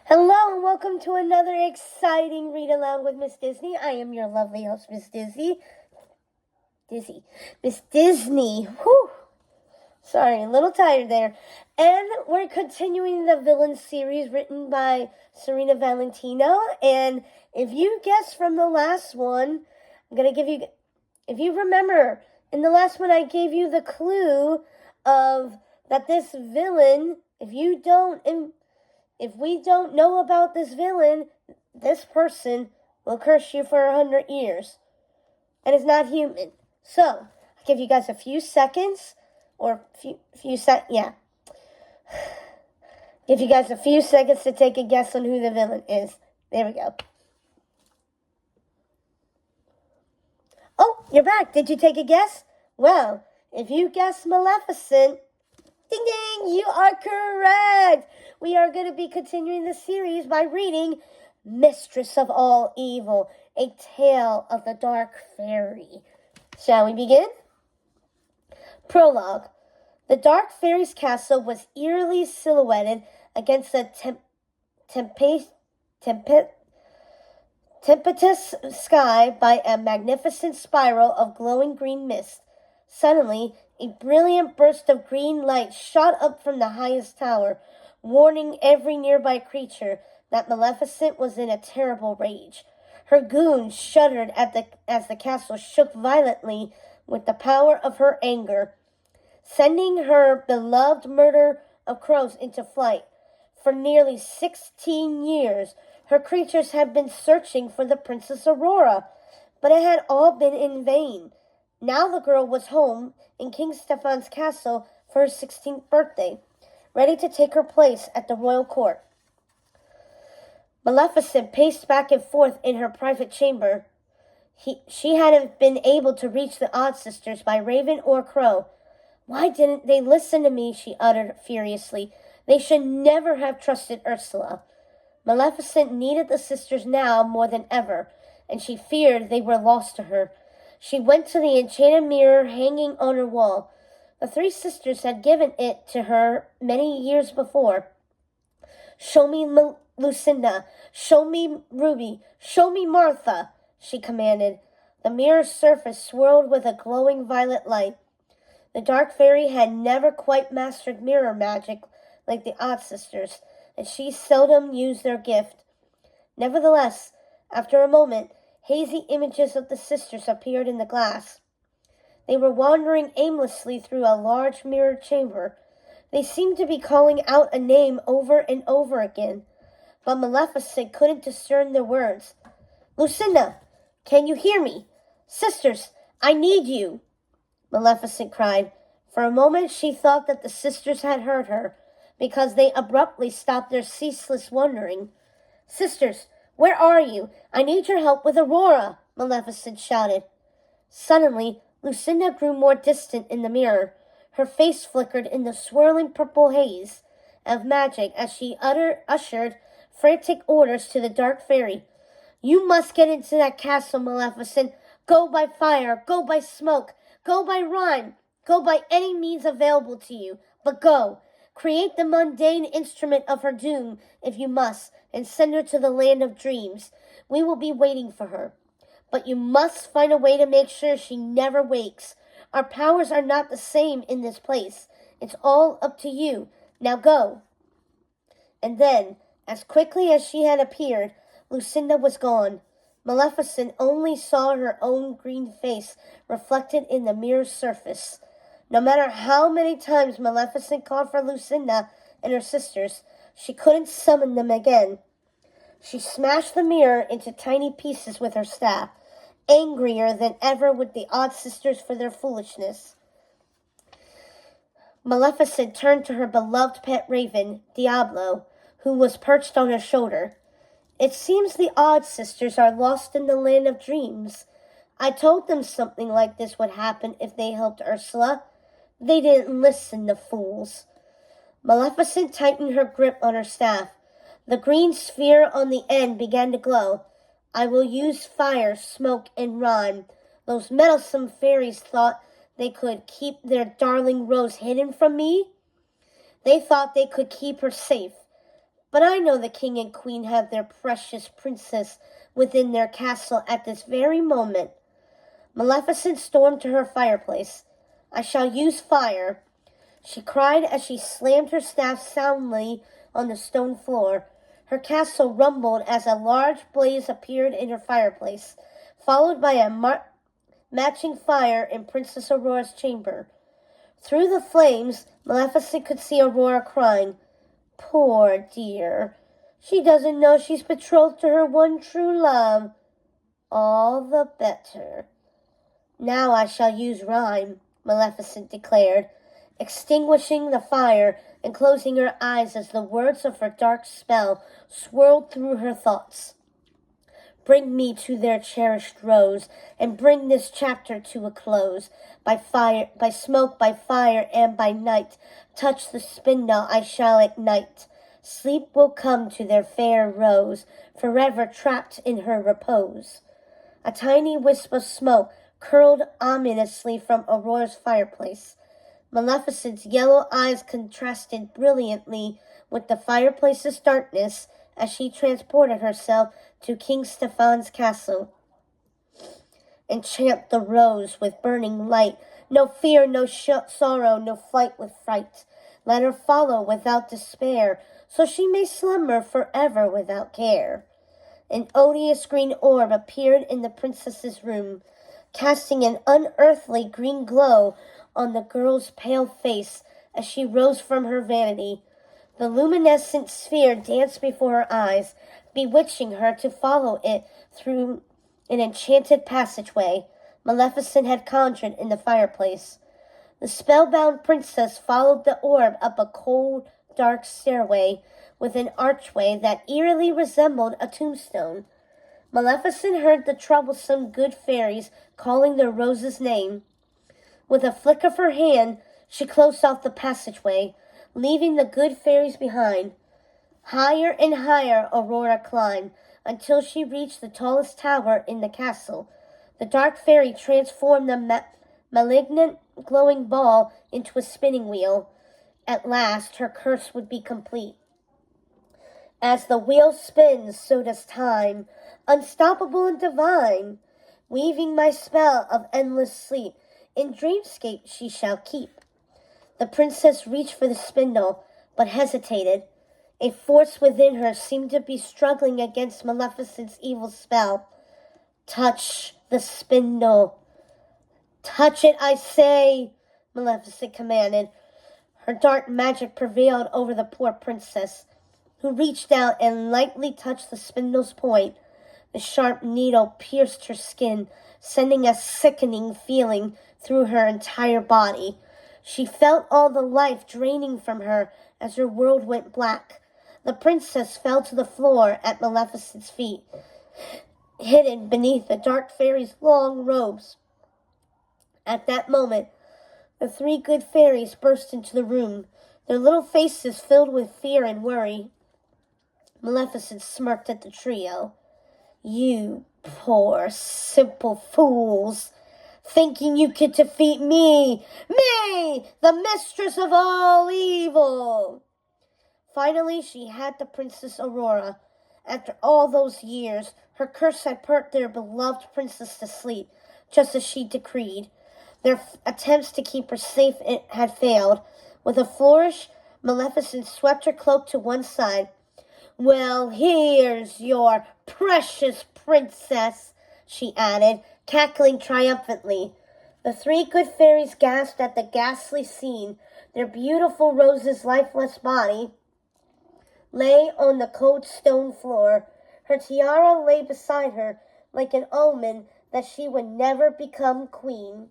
Hello and welcome to another exciting Read Aloud with Miss Disney. I am your lovely host, Miss Disney. Miss Disney. Whew. Sorry, a little tired there. And we're continuing the villain series written by Serena Valentino. And if you guessed from the last one, I'm going to give you... If you remember, in the last one I gave you the clue of that this villain, if we don't know about this villain, this person will curse you for 100 years. And it's not human. So, I'll give you guys a few seconds, or Give you guys a few seconds to take a guess on who the villain is. There we go. Oh, you're back. Did you take a guess? Well, if you guessed Maleficent, ding ding, you are correct. We are going to be continuing the series by reading Mistress of All Evil, a tale of the dark fairy. Shall we begin? Prologue. The dark fairy's castle was eerily silhouetted against the tempestuous sky by a magnificent spiral of glowing green mist. Suddenly, a brilliant burst of green light shot up from the highest tower, warning every nearby creature that Maleficent was in a terrible rage. Her goons shuddered as the castle shook violently with the power of her anger, sending her beloved murder of crows into flight. For nearly 16 years, her creatures had been searching for the Princess Aurora, but it had all been in vain. Now the girl was home in King Stefan's castle for her 16th birthday, ready to take her place at the royal court. Maleficent paced back and forth in her private chamber. She hadn't been able to reach the Odd Sisters by raven or crow. Why didn't they listen to me? She uttered furiously. They should never have trusted Ursula. Maleficent needed the sisters now more than ever, and she feared they were lost to her. She went to the enchanted mirror hanging on her wall. The three sisters had given it to her many years before. "Show me Lucinda. Show me Ruby. Show me Martha," she commanded. The mirror's surface swirled with a glowing violet light. The dark fairy had never quite mastered mirror magic like the Odd Sisters, and she seldom used their gift. Nevertheless, after a moment, hazy images of the sisters appeared in the glass. They were wandering aimlessly through a large mirrored chamber. They seemed to be calling out a name over and over again, but Maleficent couldn't discern their words. "Lucinda, can you hear me? Sisters, I need you!" Maleficent cried. For a moment she thought that the sisters had heard her, because they abruptly stopped their ceaseless wandering. "Sisters, where are you? I need your help with Aurora," Maleficent shouted. Suddenly, Lucinda grew more distant in the mirror. Her face flickered in the swirling purple haze of magic as she ushered frantic orders to the dark fairy. "You must get into that castle, Maleficent. Go by fire, go by smoke, go by rhyme, go by any means available to you, but go. Create the mundane instrument of her doom, if you must, and send her to the land of dreams. We will be waiting for her. But you must find a way to make sure she never wakes. Our powers are not the same in this place. It's all up to you. Now go." And then, as quickly as she had appeared, Lucinda was gone. Maleficent only saw her own green face reflected in the mirror's surface. No matter how many times Maleficent called for Lucinda and her sisters, she couldn't summon them again. She smashed the mirror into tiny pieces with her staff, angrier than ever with the Odd Sisters for their foolishness. Maleficent turned to her beloved pet raven, Diablo, who was perched on her shoulder. "It seems the Odd Sisters are lost in the land of dreams. I told them something like this would happen if they helped Ursula. They didn't listen, the fools." Maleficent tightened her grip on her staff. The green sphere on the end began to glow. "I will use fire, smoke, and rhyme. Those meddlesome fairies thought they could keep their darling Rose hidden from me. They thought they could keep her safe. But I know the king and queen have their precious princess within their castle at this very moment. Maleficent stormed to her fireplace. I shall use fire, she cried as she slammed her staff soundly on the stone floor. Her castle rumbled as a large blaze appeared in her fireplace, followed by a matching fire in Princess Aurora's chamber. Through the flames, Maleficent could see Aurora crying. Poor dear. She doesn't know she's betrothed to her one true love. All the better. Now I shall use rhyme, Maleficent declared, extinguishing the fire and closing her eyes as the words of her dark spell swirled through her thoughts. Bring me to their cherished rose, and bring this chapter to a close. By fire, by smoke, by fire, and by night, touch the spindle I shall ignite. Sleep will come to their fair rose, forever trapped in her repose. A tiny wisp of smoke curled ominously from Aurora's fireplace. Maleficent's yellow eyes contrasted brilliantly with the fireplace's darkness as she transported herself to King Stephan's castle. Enchant the rose with burning light. No fear, no sorrow, no flight with fright. Let her follow without despair, so she may slumber forever without care. An odious green orb appeared in the princess's room, casting an unearthly green glow on the girl's pale face as she rose from her vanity. The luminescent sphere danced before her eyes, bewitching her to follow it through an enchanted passageway Maleficent had conjured in the fireplace. The spellbound princess followed the orb up a cold, dark stairway with an archway that eerily resembled a tombstone. Maleficent heard the troublesome good fairies calling the rose's name. With a flick of her hand, she closed off the passageway, leaving the good fairies behind. Higher and higher Aurora climbed, until she reached the tallest tower in the castle. The dark fairy transformed the malignant glowing ball into a spinning wheel. At last, her curse would be complete. As the wheel spins, so does time, unstoppable and divine. Weaving my spell of endless sleep, in dreamscape she shall keep. The princess reached for the spindle, but hesitated. A force within her seemed to be struggling against Maleficent's evil spell. Touch the spindle. Touch it, I say, Maleficent commanded. Her dark magic prevailed over the poor princess, who reached out and lightly touched the spindle's point. The sharp needle pierced her skin, sending a sickening feeling through her entire body. She felt all the life draining from her as her world went black. The princess fell to the floor at Maleficent's feet, hidden beneath the dark fairy's long robes. At that moment, the three good fairies burst into the room, their little faces filled with fear and worry. Maleficent smirked at the trio. You poor, simple fools, thinking you could defeat me, the Mistress of All Evil. Finally, she had the Princess Aurora. After all those years, her curse had put their beloved princess to sleep, just as she decreed. Their attempts to keep her safe had failed. With a flourish, Maleficent swept her cloak to one side. Well, here's your precious princess, she added, cackling triumphantly. The three good fairies gasped at the ghastly scene. Their beautiful Rose's lifeless body lay on the cold stone floor. Her tiara lay beside her like an omen that she would never become queen.